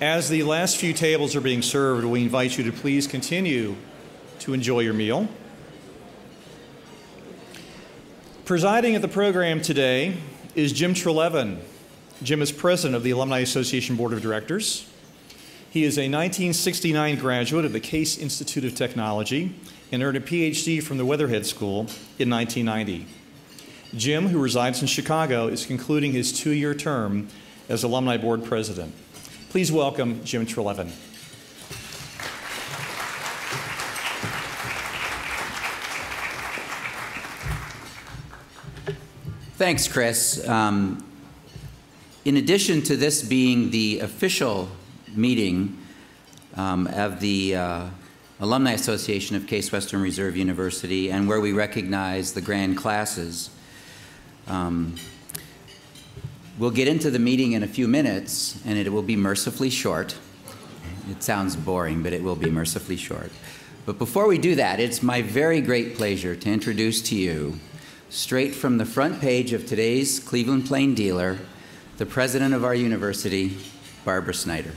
As the last few tables are being served, we invite you to please continue to enjoy your meal. Presiding at the program today is Jim Trelevin. Jim is president of the Alumni Association Board of Directors. He is a 1969 graduate of the Case Institute of Technology and earned a PhD from the Weatherhead School in 1990. Jim, who resides in Chicago, is concluding his 2-year term as Alumni Board President. Please welcome Jim Trelevin. Thanks, Chris. In addition to this being the official meeting of the Alumni Association of Case Western Reserve University, and where we recognize the grand classes, we'll get into the meeting in a few minutes, and it will be mercifully short. It sounds boring, but it will be mercifully short. But before we do that, it's my very great pleasure to introduce to you, straight from the front page of today's Cleveland Plain Dealer, the president of our university, Barbara Snyder.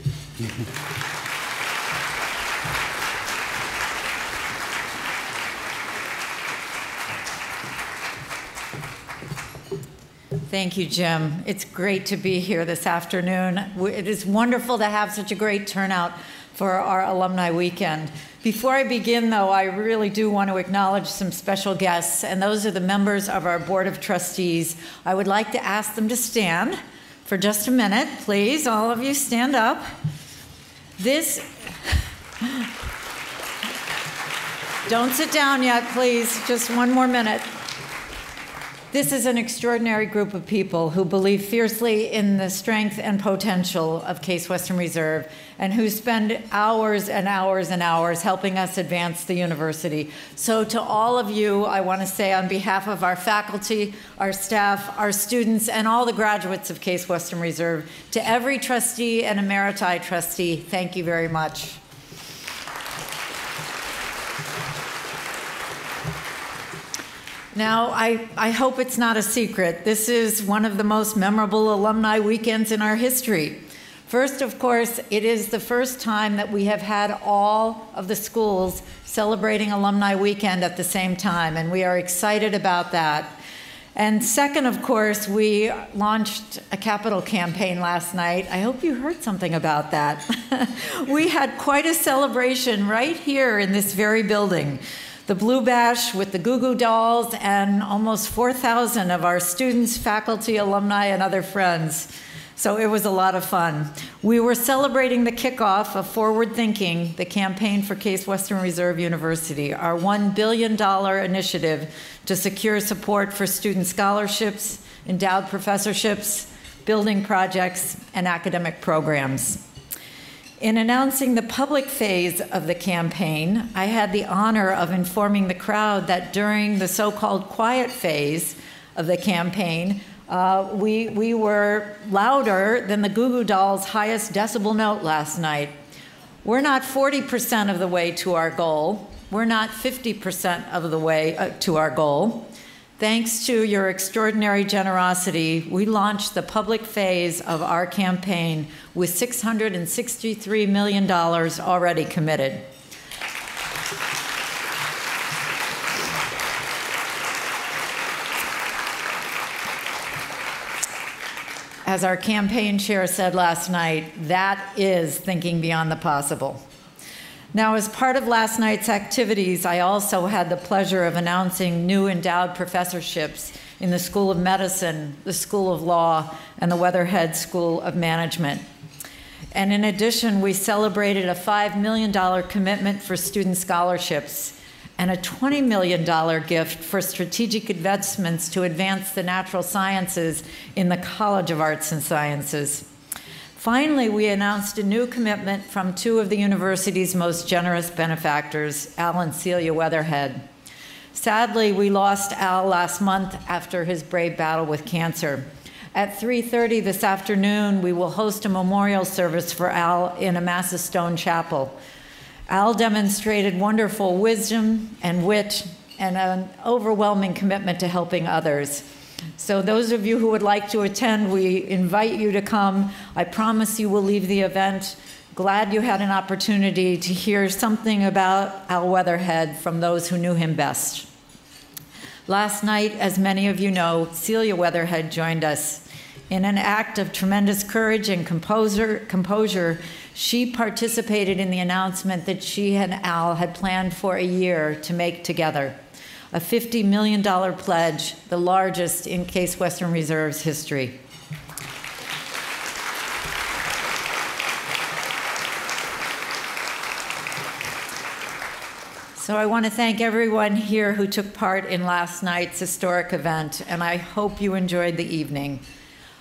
Thank you, Jim. It's great to be here this afternoon. It is wonderful to have such a great turnout for our alumni weekend. Before I begin, though, I really do want to acknowledge some special guests, and those are the members of our Board of Trustees. I would like to ask them to stand for just a minute. Please, all of you stand up. Don't sit down yet, please. Just one more minute. This is an extraordinary group of people who believe fiercely in the strength and potential of Case Western Reserve and who spend hours and hours and hours helping us advance the university. So to all of you, I want to say on behalf of our faculty, our staff, our students, and all the graduates of Case Western Reserve, to every trustee and emeriti trustee, thank you very much. Now, I hope it's not a secret. This is one of the most memorable alumni weekends in our history. First, of course, it is the first time that we have had all of the schools celebrating Alumni Weekend at the same time, and we are excited about that. And second, of course, we launched a capital campaign last night. I hope you heard something about that. We had quite a celebration right here in this very building. The Blue Bash with the Goo Goo Dolls and almost 4,000 of our students, faculty, alumni, and other friends. So it was a lot of fun. We were celebrating the kickoff of Forward Thinking, the campaign for Case Western Reserve University, our $1 billion initiative to secure support for student scholarships, endowed professorships, building projects, and academic programs. In announcing the public phase of the campaign, I had the honor of informing the crowd that during the so-called quiet phase of the campaign, we were louder than the Goo Goo Dolls' highest decibel note last night. We're not 40% of the way to our goal. We're not 50% of the way to our goal. Thanks to your extraordinary generosity, we launched the public phase of our campaign with $663 million already committed. As our campaign chair said last night, that is thinking beyond the possible. Now, as part of last night's activities, I also had the pleasure of announcing new endowed professorships in the School of Medicine, the School of Law, and the Weatherhead School of Management. And in addition, we celebrated a $5 million commitment for student scholarships and a $20 million gift for strategic investments to advance the natural sciences in the College of Arts and Sciences. Finally, we announced a new commitment from two of the university's most generous benefactors, Al and Celia Weatherhead. Sadly, we lost Al last month after his brave battle with cancer. At 3:30 this afternoon, we will host a memorial service for Al in Amasa Stone Chapel. Al demonstrated wonderful wisdom and wit and an overwhelming commitment to helping others. So those of you who would like to attend, we invite you to come. I promise you will leave the event glad you had an opportunity to hear something about Al Weatherhead from those who knew him best. Last night, as many of you know, Celia Weatherhead joined us. In an act of tremendous courage and composure, she participated in the announcement that she and Al had planned for a year to make together. A $50 million pledge, the largest in Case Western Reserve's history. So I want to thank everyone here who took part in last night's historic event, and I hope you enjoyed the evening.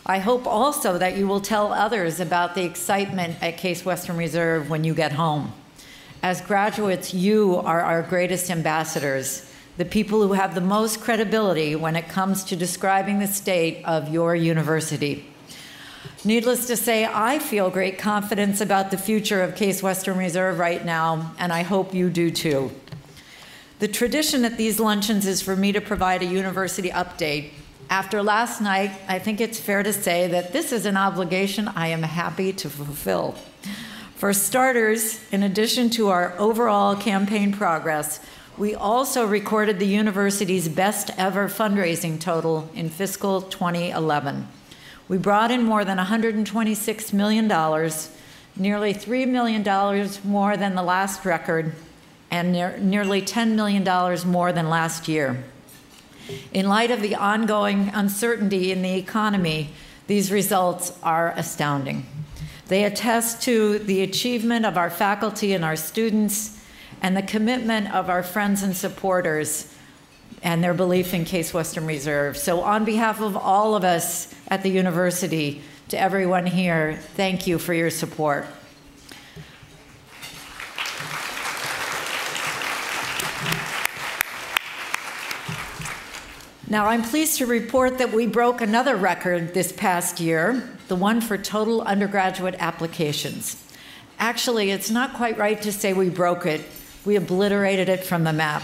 I hope also that you will tell others about the excitement at Case Western Reserve when you get home. As graduates, you are our greatest ambassadors, the people who have the most credibility when it comes to describing the state of your university. Needless to say, I feel great confidence about the future of Case Western Reserve right now, and I hope you do too. The tradition at these luncheons is for me to provide a university update. After last night, I think it's fair to say that this is an obligation I am happy to fulfill. For starters, in addition to our overall campaign progress, we also recorded the university's best ever fundraising total in fiscal 2011. We brought in more than $126 million, nearly $3 million more than the last record, and nearly $10 million more than last year. In light of the ongoing uncertainty in the economy, these results are astounding. They attest to the achievement of our faculty and our students and the commitment of our friends and supporters and their belief in Case Western Reserve. So on behalf of all of us at the university, to everyone here, thank you for your support. Now, I'm pleased to report that we broke another record this past year, the one for total undergraduate applications. Actually, it's not quite right to say we broke it. We obliterated it from the map.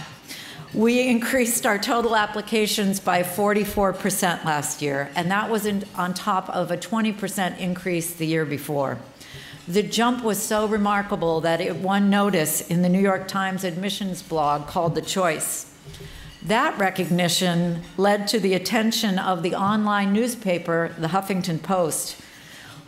We increased our total applications by 44% last year, and that was on top of a 20% increase the year before. The jump was so remarkable that it won notice in the New York Times admissions blog called The Choice. That recognition led to the attention of the online newspaper, the Huffington Post.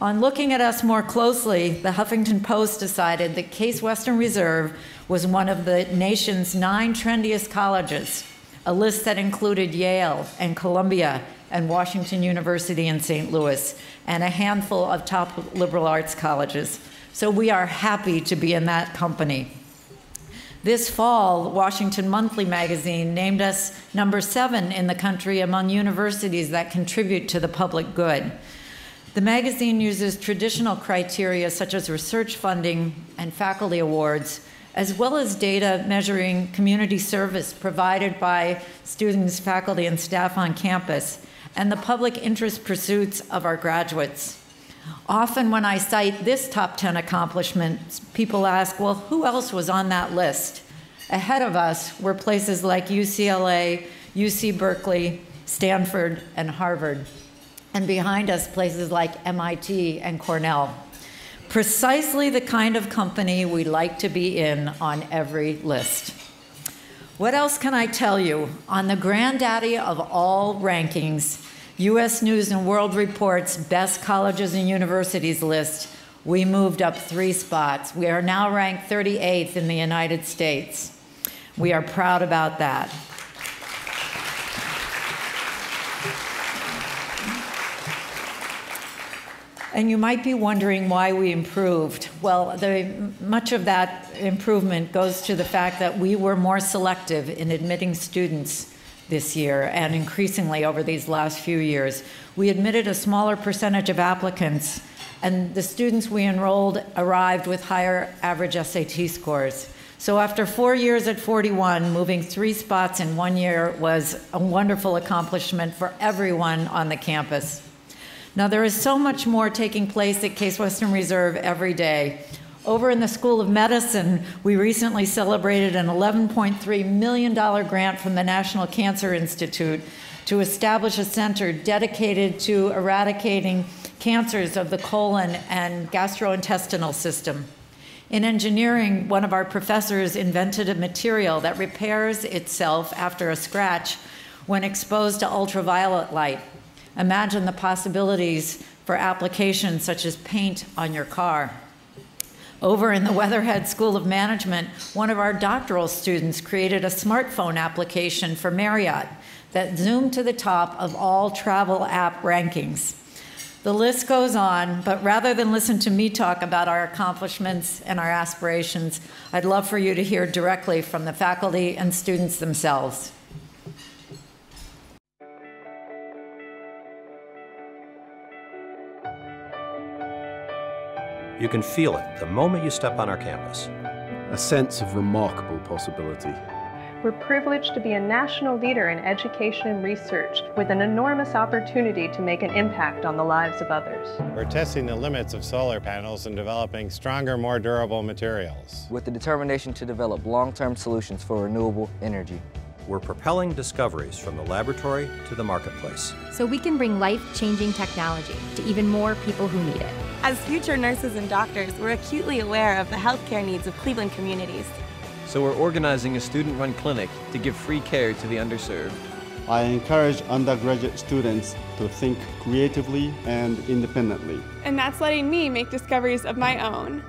On looking at us more closely, the Huffington Post decided that Case Western Reserve was one of the nation's 9 trendiest colleges, a list that included Yale and Columbia and Washington University in St. Louis, and a handful of top liberal arts colleges. So we are happy to be in that company. This fall, Washington Monthly magazine named us number 7 in the country among universities that contribute to the public good. The magazine uses traditional criteria such as research funding and faculty awards, as well as data measuring community service provided by students, faculty, and staff on campus, and the public interest pursuits of our graduates. Often when I cite this top 10 accomplishment, people ask, well, who else was on that list? Ahead of us were places like UCLA, UC Berkeley, Stanford, and Harvard. And behind us, places like MIT and Cornell. Precisely the kind of company we like to be in on every list. What else can I tell you? On the granddaddy of all rankings, U.S. News and World Report's Best Colleges and Universities list, we moved up 3 spots. We are now ranked 38th in the United States. We are proud about that. And you might be wondering why we improved. Well, much of that improvement goes to the fact that we were more selective in admitting students this year and increasingly over these last few years. We admitted a smaller percentage of applicants, and the students we enrolled arrived with higher average SAT scores. So after 4 years at 41, moving 3 spots in 1 year was a wonderful accomplishment for everyone on the campus. Now, there is so much more taking place at Case Western Reserve every day. Over in the School of Medicine, we recently celebrated an $11.3 million grant from the National Cancer Institute to establish a center dedicated to eradicating cancers of the colon and gastrointestinal system. In engineering, one of our professors invented a material that repairs itself after a scratch when exposed to ultraviolet light. Imagine the possibilities for applications such as paint on your car. Over in the Weatherhead School of Management, one of our doctoral students created a smartphone application for Marriott that zoomed to the top of all travel app rankings. The list goes on, but rather than listen to me talk about our accomplishments and our aspirations, I'd love for you to hear directly from the faculty and students themselves. You can feel it the moment you step on our campus. A sense of remarkable possibility. We're privileged to be a national leader in education and research with an enormous opportunity to make an impact on the lives of others. We're testing the limits of solar panels and developing stronger, more durable materials. With the determination to develop long-term solutions for renewable energy. We're propelling discoveries from the laboratory to the marketplace. So we can bring life-changing technology to even more people who need it. As future nurses and doctors, we're acutely aware of the healthcare needs of Cleveland communities. So we're organizing a student-run clinic to give free care to the underserved. I encourage undergraduate students to think creatively and independently. And that's letting me make discoveries of my own.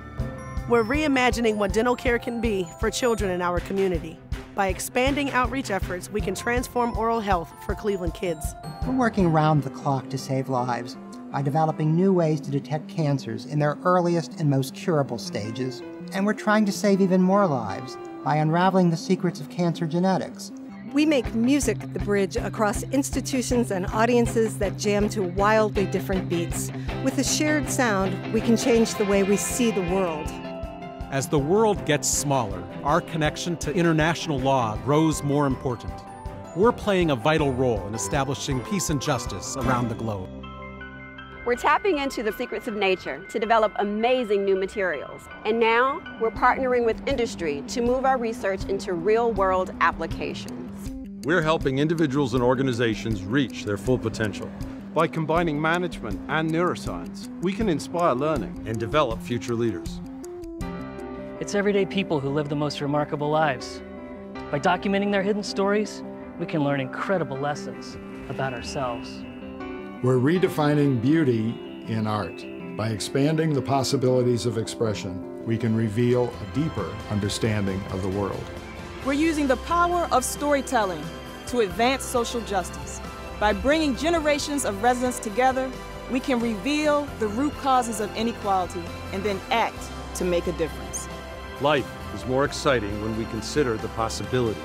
We're reimagining what dental care can be for children in our community. By expanding outreach efforts, we can transform oral health for Cleveland kids. We're working around the clock to save lives by developing new ways to detect cancers in their earliest and most curable stages. And we're trying to save even more lives by unraveling the secrets of cancer genetics. We make music the bridge across institutions and audiences that jam to wildly different beats. With a shared sound, we can change the way we see the world. As the world gets smaller, our connection to international law grows more important. We're playing a vital role in establishing peace and justice around the globe. We're tapping into the secrets of nature to develop amazing new materials. And now, we're partnering with industry to move our research into real-world applications. We're helping individuals and organizations reach their full potential. By combining management and neuroscience, we can inspire learning and develop future leaders. It's everyday people who live the most remarkable lives. By documenting their hidden stories, we can learn incredible lessons about ourselves. We're redefining beauty in art. By expanding the possibilities of expression, we can reveal a deeper understanding of the world. We're using the power of storytelling to advance social justice. By bringing generations of residents together, we can reveal the root causes of inequality and then act to make a difference. Life is more exciting when we consider the possibilities.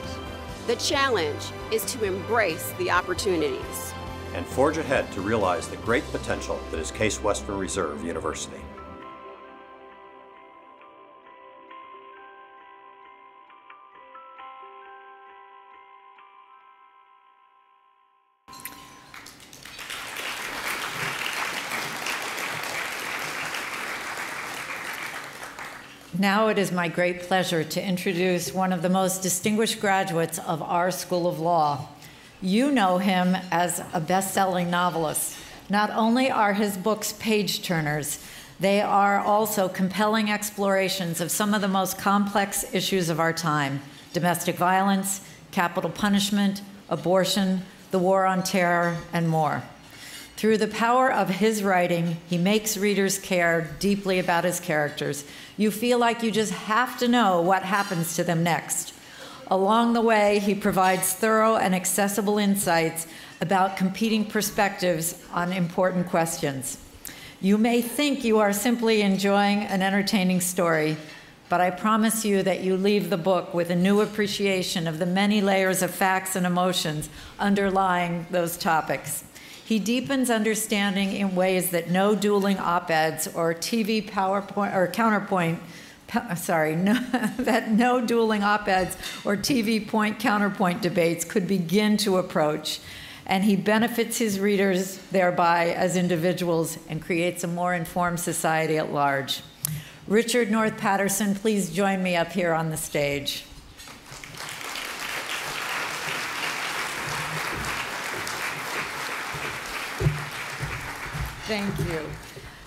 The challenge is to embrace the opportunities. And forge ahead to realize the great potential that is Case Western Reserve University. Now it is my great pleasure to introduce one of the most distinguished graduates of our School of Law. You know him as a best-selling novelist. Not only are his books page-turners, they are also compelling explorations of some of the most complex issues of our time: domestic violence, capital punishment, abortion, the war on terror, and more. Through the power of his writing, he makes readers care deeply about his characters. You feel like you just have to know what happens to them next. Along the way, he provides thorough and accessible insights about competing perspectives on important questions. You may think you are simply enjoying an entertaining story, but I promise you that you leave the book with a new appreciation of the many layers of facts and emotions underlying those topics. He deepens understanding in ways that no dueling op-eds or TV PowerPoint or counterpoint that no dueling op-eds or TV point-counterpoint debates could begin to approach. And he benefits his readers thereby as individuals and creates a more informed society at large. Richard North Patterson, please join me up here on the stage. Thank you.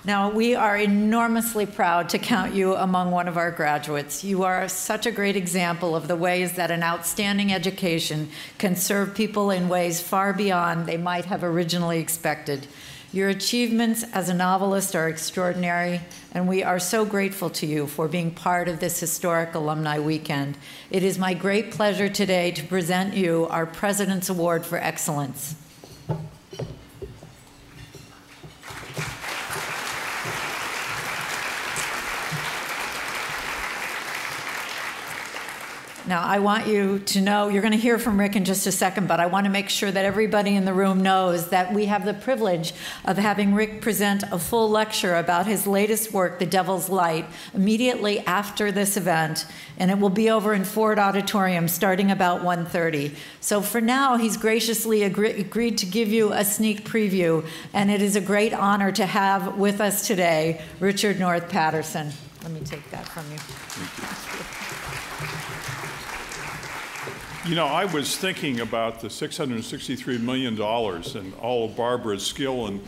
Now, we are enormously proud to count you among one of our graduates. You are such a great example of the ways that an outstanding education can serve people in ways far beyond they might have originally expected. Your achievements as a novelist are extraordinary, and we are so grateful to you for being part of this historic Alumni Weekend. It is my great pleasure today to present you our President's Award for Excellence. Now, I want you to know, you're going to hear from Rick in just a second, but I want to make sure that everybody in the room knows that we have the privilege of having Rick present a full lecture about his latest work, The Devil's Light, immediately after this event, and it will be over in Ford Auditorium starting about 1:30. So for now, he's graciously agreed to give you a sneak preview, and it is a great honor to have with us today Richard North Patterson. Let me take that from you. You know, I was thinking about the $663 million and all of Barbara's skill in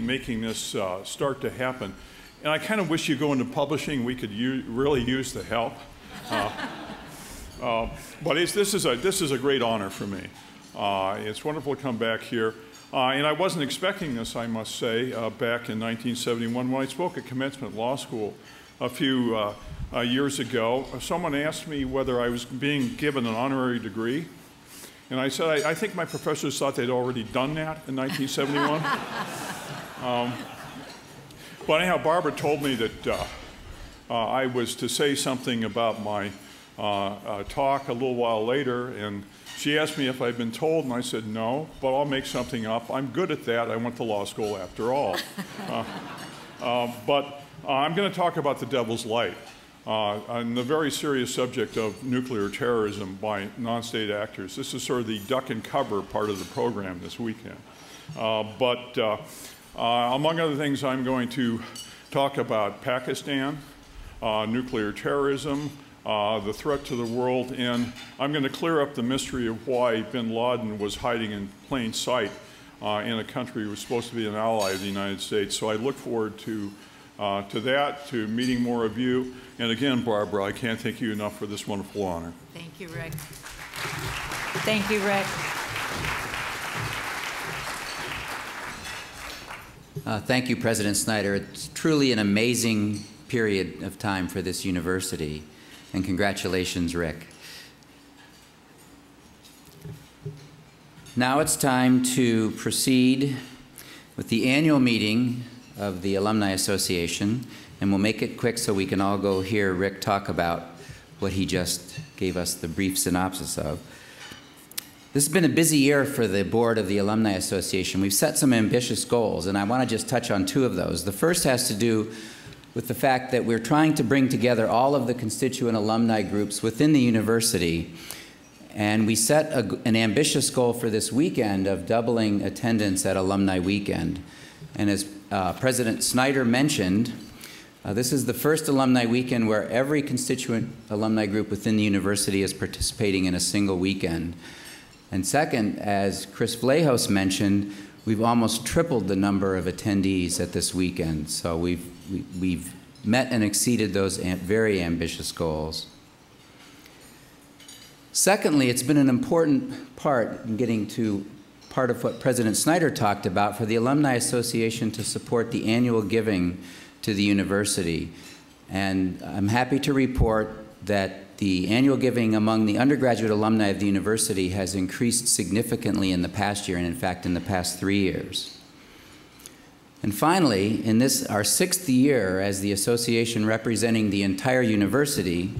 making this start to happen. And I kind of wish you go into publishing. We could really use the help. But this is a great honor for me. It's wonderful to come back here. And I wasn't expecting this, I must say, back in 1971 when I spoke at Commencement Law School a few years ago. Someone asked me whether I was being given an honorary degree. And I said, I think my professors thought they'd already done that in 1971. But anyhow, Barbara told me that I was to say something about my talk a little while later, and she asked me if I'd been told, and I said no, but I'll make something up. I'm good at that. I went to law school after all. But I'm going to talk about The Devil's Light, on the very serious subject of nuclear terrorism by non-state actors. This is sort of the duck and cover part of the program this weekend. Among other things, I'm going to talk about Pakistan, nuclear terrorism, the threat to the world, and I'm going to clear up the mystery of why bin Laden was hiding in plain sight in a country who was supposed to be an ally of the United States. So I look forward to that, to meeting more of you. And again, Barbara, I can't thank you enough for this wonderful honor. Thank you, Rick. Thank you, Rick. Thank you, President Snyder. It's truly an amazing period of time for this university. And congratulations, Rick. Now it's time to proceed with the annual meeting of the Alumni Association, and we'll make it quick so we can all go hear Rick talk about what he just gave us the brief synopsis of. This has been a busy year for the board of the Alumni Association. We've set some ambitious goals, and I want to just touch on two of those. The first has to do with the fact that we're trying to bring together all of the constituent alumni groups within the university, and we set an ambitious goal for this weekend of doubling attendance at Alumni Weekend. And as President Snyder mentioned, this is the first Alumni Weekend where every constituent alumni group within the university is participating in a single weekend. And second, as Chris Vlahos mentioned, we've almost tripled the number of attendees at this weekend. So we've met and exceeded those very ambitious goals. Secondly, it's been an important part in getting to part of what President Snyder talked about for the Alumni Association to support the annual giving to the university. And I'm happy to report that the annual giving among the undergraduate alumni of the university has increased significantly in the past year, and in fact in the past 3 years. And finally, in this, our 6th year as the association representing the entire university,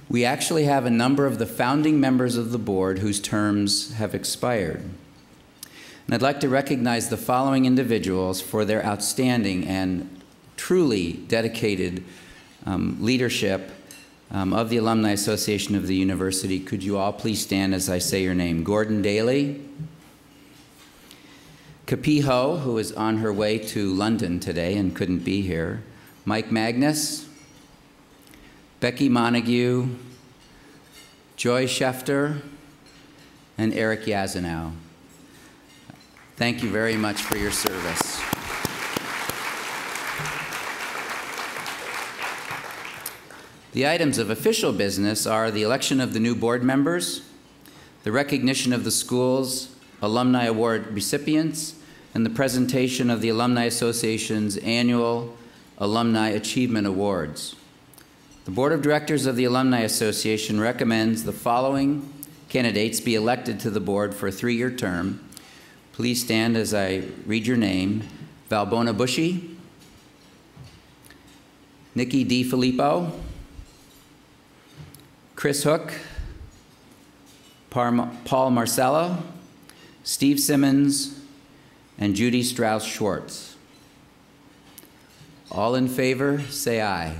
we actually have a number of the founding members of the board whose terms have expired. And I'd like to recognize the following individuals for their outstanding and truly dedicated leadership of the Alumni Association of the university. Could you all please stand as I say your name? Gordon Daly, Kapi Ho, who is on her way to London today and couldn't be here, Mike Magnus, Becky Montague, Joy Schefter, and Eric Yazanow. Thank you very much for your service. The items of official business are the election of the new board members, the recognition of the school's Alumni Award recipients, and the presentation of the Alumni Association's annual Alumni Achievement Awards. The Board of Directors of the Alumni Association recommends the following candidates be elected to the board for a 3-year term. Please stand as I read your name. Valbona Bushy, Nikki D. Filippo, Chris Hook, Paul Marcello, Steve Simmons, and Judy Strauss-Schwartz. All in favor, say aye.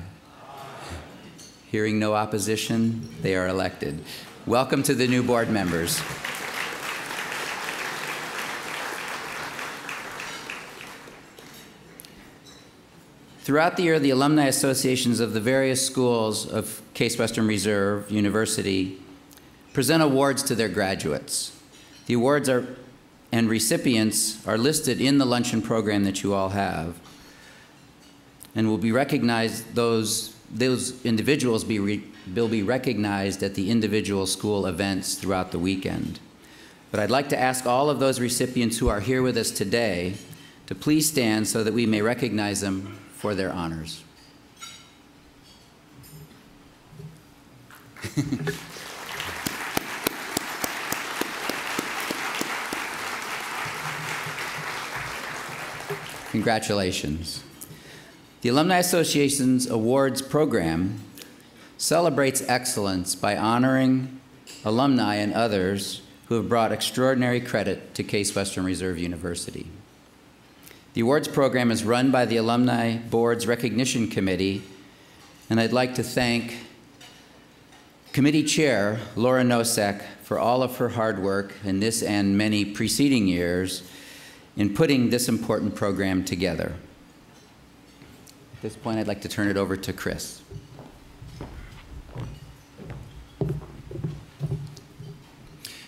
Hearing no opposition, they are elected. Welcome to the new board members. Throughout the year, the alumni associations of the various schools of Case Western Reserve University present awards to their graduates. The awards and recipients are listed in the luncheon program that you all have, and will be recognized, those individuals will be recognized at the individual school events throughout the weekend. But I'd like to ask all of those recipients who are here with us today to please stand so that we may recognize them for their honors. Congratulations. The Alumni Association's awards program celebrates excellence by honoring alumni and others who have brought extraordinary credit to Case Western Reserve University. The awards program is run by the Alumni Board's Recognition Committee, and I'd like to thank Committee Chair Laura Nosek for all of her hard work in this and many preceding years in putting this important program together. At this point, I'd like to turn it over to Chris.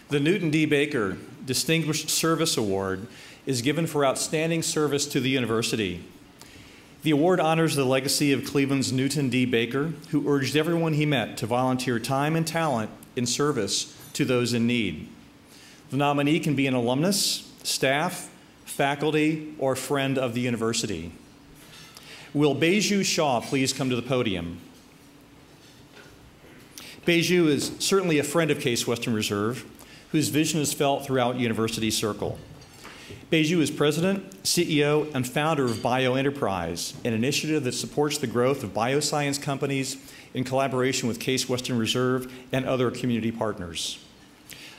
The Newton D. Baker Distinguished Service Award is given for outstanding service to the university. The award honors the legacy of Cleveland's Newton D. Baker, who urged everyone he met to volunteer time and talent in service to those in need. The nominee can be an alumnus, staff, faculty, or friend of the university. Will Beju Shaw please come to the podium? Beju is certainly a friend of Case Western Reserve, whose vision is felt throughout University Circle. Beju is president, CEO, and founder of BioEnterprise, an initiative that supports the growth of bioscience companies in collaboration with Case Western Reserve and other community partners.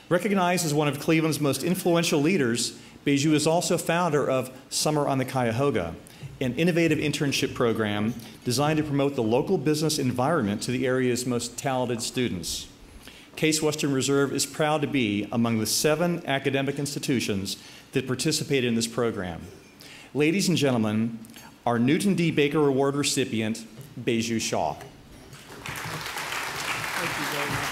Recognized as one of Cleveland's most influential leaders, Beju is also founder of Summer on the Cuyahoga, an innovative internship program designed to promote the local business environment to the area's most talented students. Case Western Reserve is proud to be among the 7 academic institutions that participated in this program. Ladies and gentlemen, our Newton D. Baker Award recipient, Beju Shaw. Thank you very much.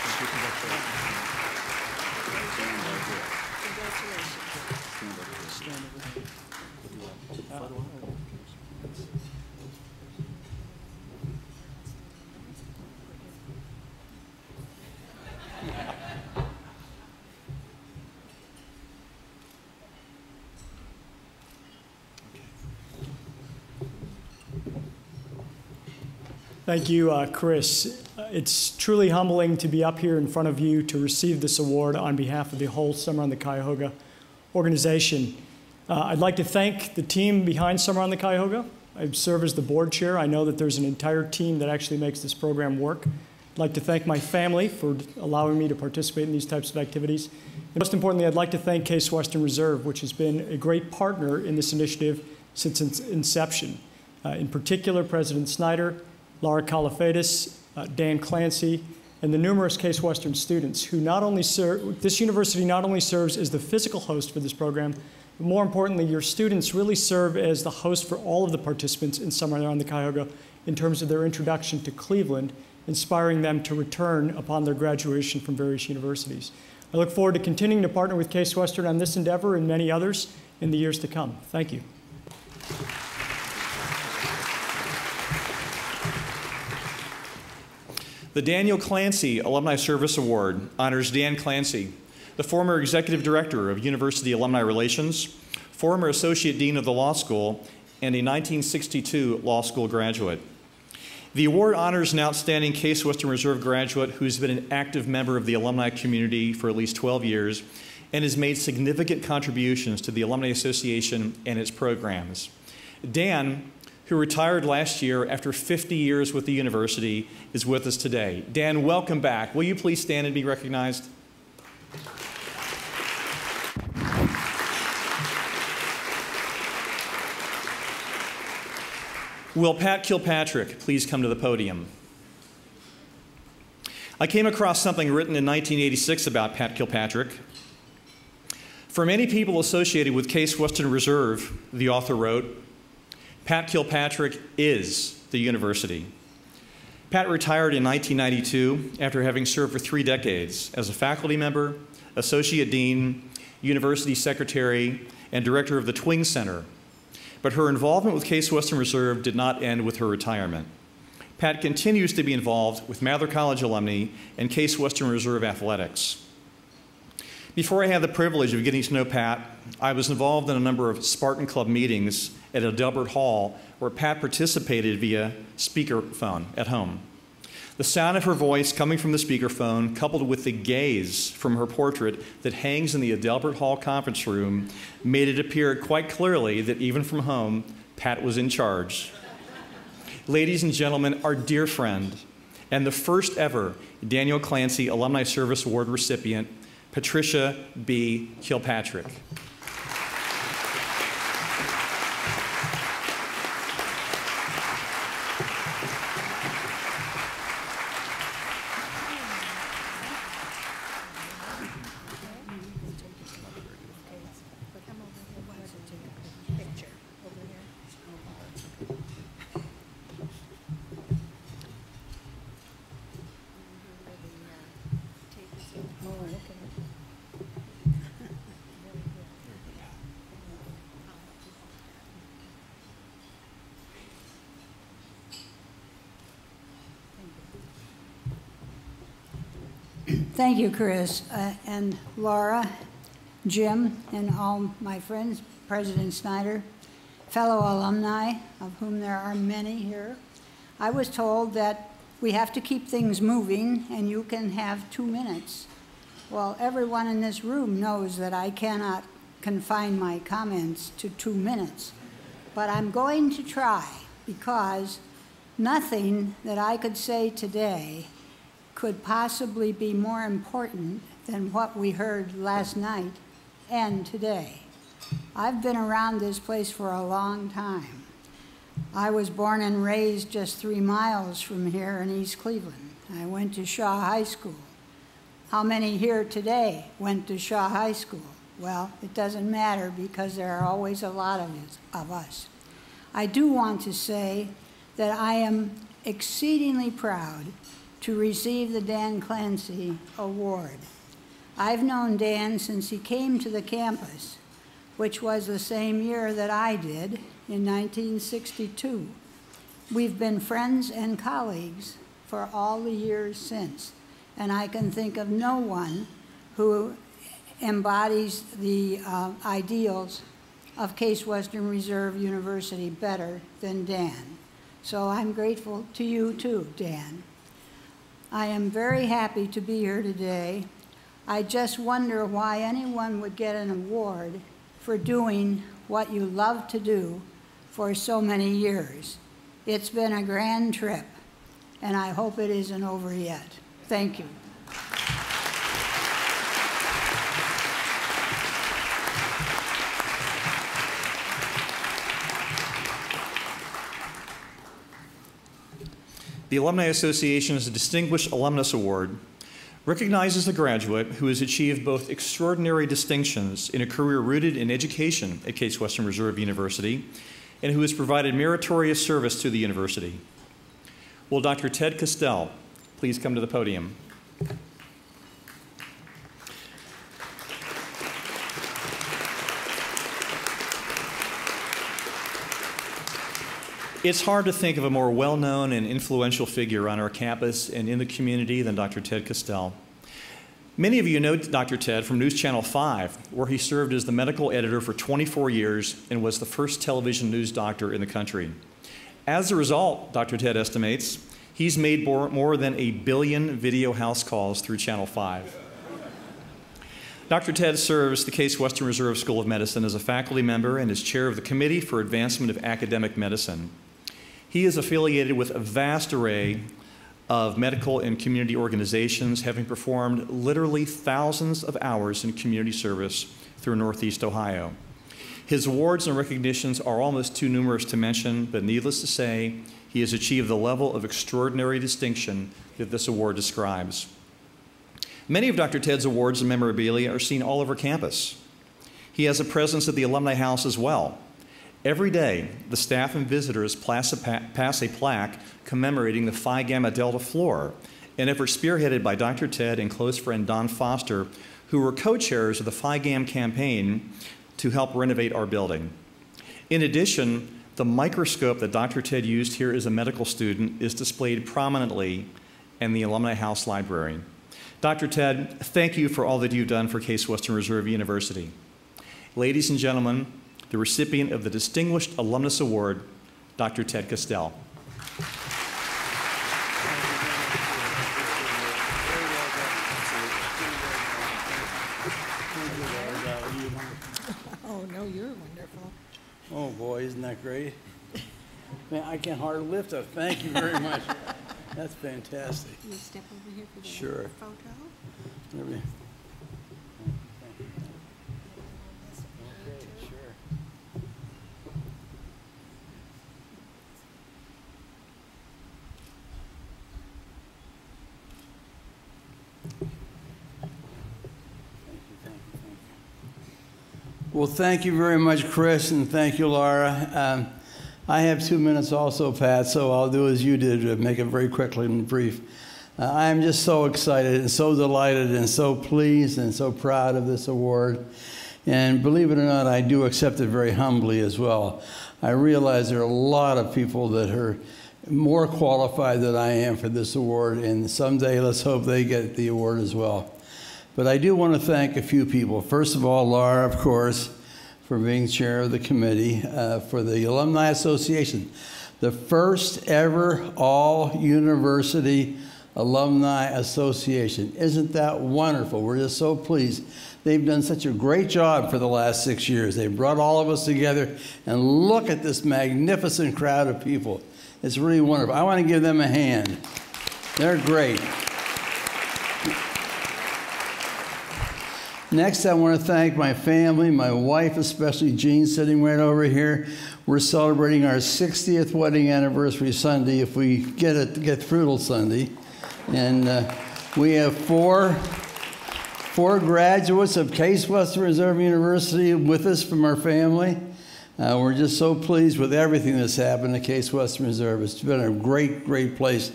Thank you, Chris. It's truly humbling to be up here in front of you to receive this award on behalf of the whole Summer on the Cuyahoga organization. I'd like to thank the team behind Summer on the Cuyahoga. I serve as the board chair. I know that there's an entire team that actually makes this program work. I'd like to thank my family for allowing me to participate in these types of activities. And most importantly, I'd like to thank Case Western Reserve, which has been a great partner in this initiative since its inception. In particular, President Snyder, Laura Kalafadis, Dan Clancy, and the numerous Case Western students who not only serve, this university not only serves as the physical host for this program, but more importantly, your students really serve as the host for all of the participants in Summer on the Cuyahoga in terms of their introduction to Cleveland, inspiring them to return upon their graduation from various universities. I look forward to continuing to partner with Case Western on this endeavor and many others in the years to come. Thank you. The Daniel Clancy Alumni Service Award honors Dan Clancy, the former Executive Director of University Alumni Relations, former Associate Dean of the Law School, and a 1962 law school graduate. The award honors an outstanding Case Western Reserve graduate who's been an active member of the alumni community for at least 12 years and has made significant contributions to the Alumni Association and its programs. Dan, who retired last year after 50 years with the university, is with us today. Dan, welcome back. Will you please stand and be recognized? Will Pat Kilpatrick please come to the podium? I came across something written in 1986 about Pat Kilpatrick. For many people associated with Case Western Reserve, the author wrote, Pat Kilpatrick is the university. Pat retired in 1992 after having served for 3 decades as a faculty member, associate dean, university secretary, and director of the Twing Center. But her involvement with Case Western Reserve did not end with her retirement. Pat continues to be involved with Mather College alumni and Case Western Reserve athletics. Before I had the privilege of getting to know Pat, I was involved in a number of Spartan Club meetings at Adelbert Hall where Pat participated via speakerphone at home. The sound of her voice coming from the speakerphone, coupled with the gaze from her portrait that hangs in the Adelbert Hall conference room, made it appear quite clearly that even from home, Pat was in charge. Ladies and gentlemen, our dear friend, and the first ever Daniel Clancy Alumni Service Award recipient, Patricia B. Kilpatrick. Thank you, Chris, and Laura, Jim, and all my friends, President Snyder, fellow alumni, of whom there are many here. I was told that we have to keep things moving and you can have 2 minutes. Well, everyone in this room knows that I cannot confine my comments to 2 minutes, but I'm going to try because nothing that I could say today could possibly be more important than what we heard last night and today. I've been around this place for a long time. I was born and raised just 3 miles from here in East Cleveland. I went to Shaw High School. How many here today went to Shaw High School? Well, it doesn't matter because there are always a lot of us. I do want to say that I am exceedingly proud to receive the Dan Clancy Award. I've known Dan since he came to the campus, which was the same year that I did in 1962. We've been friends and colleagues for all the years since, and I can think of no one who embodies the ideals of Case Western Reserve University better than Dan. So I'm grateful to you too, Dan. I am very happy to be here today. I just wonder why anyone would get an award for doing what you love to do for so many years. It's been a grand trip, and I hope it isn't over yet. Thank you. The Alumni Association's Distinguished Alumnus Award recognizes the graduate who has achieved both extraordinary distinctions in a career rooted in education at Case Western Reserve University and who has provided meritorious service to the university. Will Dr. Ted Costell please come to the podium? It's hard to think of a more well-known and influential figure on our campus and in the community than Dr. Ted Castell. Many of you know Dr. Ted from News Channel 5, where he served as the medical editor for 24 years and was the first television news doctor in the country. As a result, Dr. Ted estimates, he's made more than 1 billion video house calls through Channel 5. Dr. Ted serves the Case Western Reserve School of Medicine as a faculty member and is chair of the Committee for Advancement of Academic Medicine. He is affiliated with a vast array of medical and community organizations, having performed literally thousands of hours in community service through Northeast Ohio. His awards and recognitions are almost too numerous to mention, but needless to say, he has achieved the level of extraordinary distinction that this award describes. Many of Dr. Ted's awards and memorabilia are seen all over campus. He has a presence at the Alumni House as well. Every day, the staff and visitors pass a plaque commemorating the Phi Gamma Delta floor, an effort spearheaded by Dr. Ted and close friend Don Foster, who were co-chairs of the Phi Gam campaign to help renovate our building. In addition, the microscope that Dr. Ted used here as a medical student is displayed prominently in the Alumni House Library. Dr. Ted, thank you for all that you've done for Case Western Reserve University. Ladies and gentlemen, the recipient of the Distinguished Alumnus Award, Dr. Ted Castell. Oh, no, you're wonderful. Oh, boy, isn't that great? Man, I can hardly lift up. Thank you very much. That's fantastic. Can you step over here for the Sure. photo? Maybe. Well, thank you very much, Chris, and thank you, Laura. I have 2 minutes also, Pat, so I'll do as you did, make it very quickly and brief. I am just so excited and so delighted and so pleased and so proud of this award. And believe it or not, I do accept it very humbly as well. I realize there are a lot of people that are more qualified than I am for this award, and someday let's hope they get the award as well. But I do want to thank a few people. First of all, Laura, of course, for being chair of the committee for the Alumni Association, the first ever all-university Alumni Association. Isn't that wonderful? We're just so pleased. They've done such a great job for the last 6 years. They brought all of us together, and look at this magnificent crowd of people. It's really wonderful. I want to give them a hand. They're great. Next, I want to thank my family, my wife, especially Jean, sitting right over here. We're celebrating our 60th wedding anniversary Sunday, if we get through till Sunday. And we have four graduates of Case Western Reserve University with us from our family. We're just so pleased with everything that's happened at Case Western Reserve. It's been a great, great place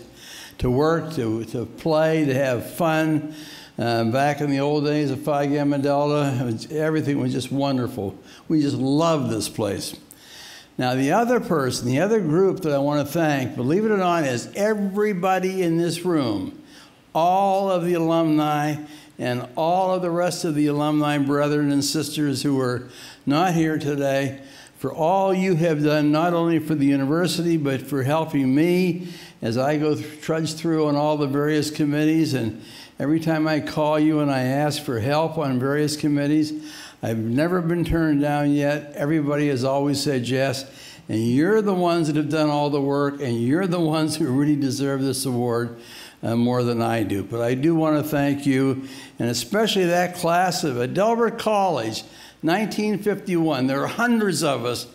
to work, to play, to have fun. Back in the old days of Phi Gamma Delta, everything was just wonderful. We just love this place. Now, the other person, the other group that I want to thank, believe it or not, is everybody in this room, all of the alumni and all of the rest of the alumni brethren and sisters who are not here today, for all you have done, not only for the university, but for helping me as I trudge through on all the various committees. And every time I call you and I ask for help on various committees, I've never been turned down yet. Everybody has always said yes. And you're the ones that have done all the work, and you're the ones who really deserve this award more than I do. But I do want to thank you, and especially that class of Adelbert College, 1951. There are hundreds of us.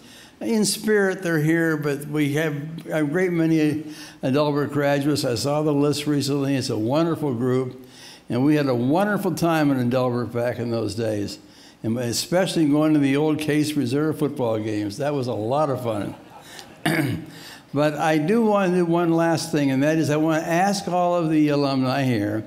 In spirit, they're here, but we have a great many Adelbert graduates. I saw the list recently. It's a wonderful group. And we had a wonderful time in Adelbert back in those days, and especially going to the old Case Reserve football games. That was a lot of fun. But I do want to do one last thing, and that is I want to ask all of the alumni here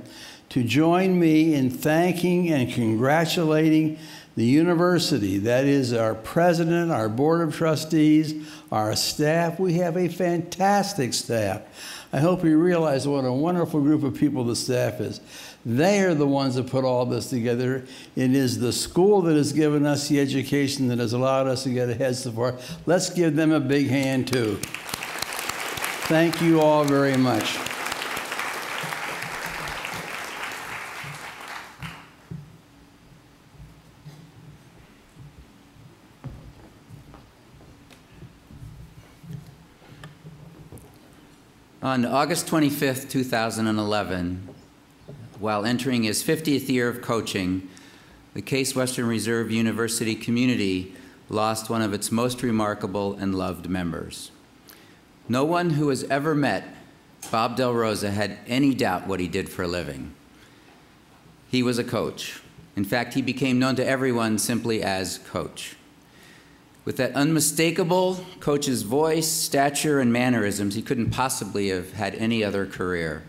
to join me in thanking and congratulating The university, that is our president, our board of trustees, our staff. We have a fantastic staff. I hope you realize what a wonderful group of people the staff is. They are the ones that put all this together. It is the school that has given us the education that has allowed us to get ahead so far. Let's give them a big hand, too. Thank you all very much. On August 25th, 2011, while entering his 50th year of coaching, the Case Western Reserve University community lost one of its most remarkable and loved members. No one who has ever met Bob Del Rosa had any doubt what he did for a living. He was a coach. In fact, he became known to everyone simply as Coach. With that unmistakable coach's voice, stature, and mannerisms, he couldn't possibly have had any other career.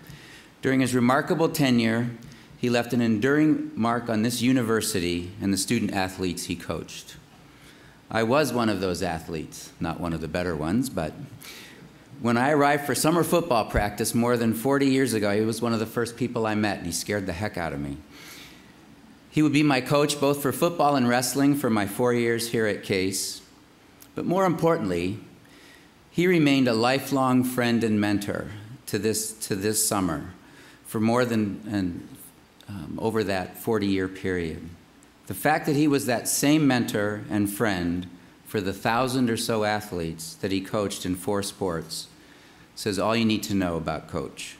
During his remarkable tenure, he left an enduring mark on this university and the student athletes he coached. I was one of those athletes, not one of the better ones, but when I arrived for summer football practice more than 40 years ago, he was one of the first people I met, and he scared the heck out of me. He would be my coach both for football and wrestling for my 4 years here at Case. But more importantly, he remained a lifelong friend and mentor to this summer for more than over that 40-year period. The fact that he was that same mentor and friend for the 1,000 or so athletes that he coached in 4 sports says all you need to know about Coach.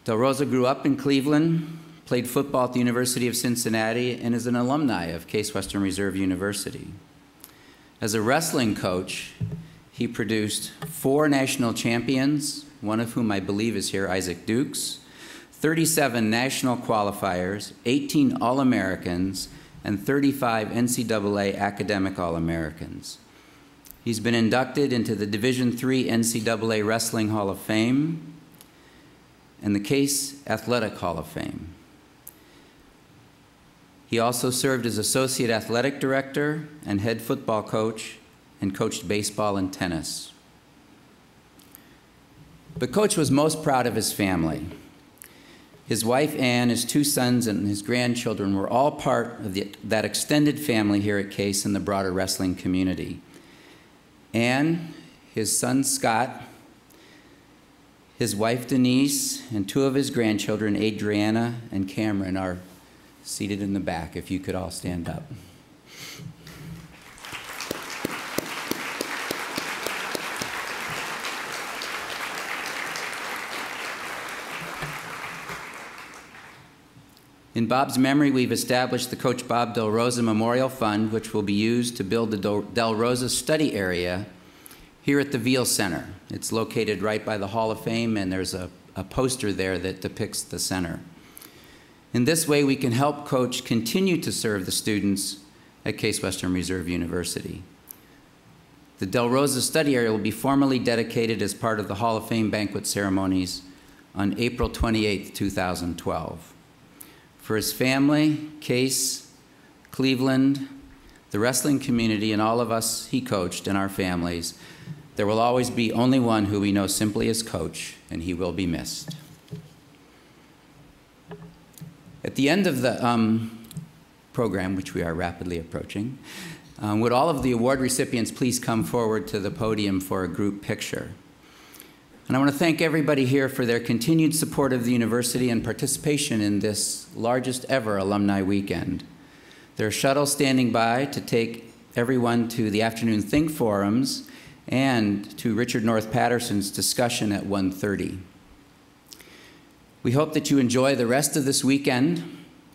Del Rosa grew up in Cleveland, played football at the University of Cincinnati, and is an alumni of Case Western Reserve University. As a wrestling coach, he produced 4 national champions, one of whom I believe is here, Isaac Dukes, 37 national qualifiers, 18 All-Americans, and 35 NCAA Academic All-Americans. He's been inducted into the Division III NCAA Wrestling Hall of Fame and the Case Athletic Hall of Fame. He also served as Associate Athletic Director and head football coach and coached baseball and tennis. But Coach was most proud of his family. His wife, Ann, his 2 sons, and his grandchildren were all part of that extended family here at Case and the broader wrestling community. Ann, his son, Scott, his wife, Denise, and 2 of his grandchildren, Adriana and Cameron, are seated in the back, if you could all stand up. In Bob's memory, we've established the Coach Bob Del Rosa Memorial Fund, which will be used to build the Del Rosa study area here at the Veal Center. It's located right by the Hall of Fame, and there's a poster there that depicts the center. In this way, we can help Coach continue to serve the students at Case Western Reserve University. The Del Rosa study area will be formally dedicated as part of the Hall of Fame banquet ceremonies on April 28, 2012. For his family, Case, Cleveland, the wrestling community, and all of us he coached and our families, there will always be only one who we know simply as Coach, and he will be missed. At the end of the program, which we are rapidly approaching, would all of the award recipients please come forward to the podium for a group picture? And I want to thank everybody here for their continued support of the university and participation in this largest ever alumni weekend. There are shuttles standing by to take everyone to the afternoon Think Forums and to Richard North Patterson's discussion at 1:30. We hope that you enjoy the rest of this weekend,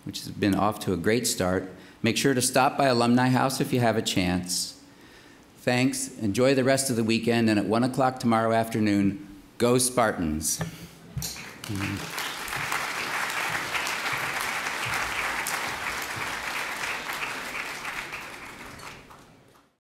which has been off to a great start. Make sure to stop by Alumni House if you have a chance. Thanks. Enjoy the rest of the weekend, and at 1 o'clock tomorrow afternoon, go Spartans.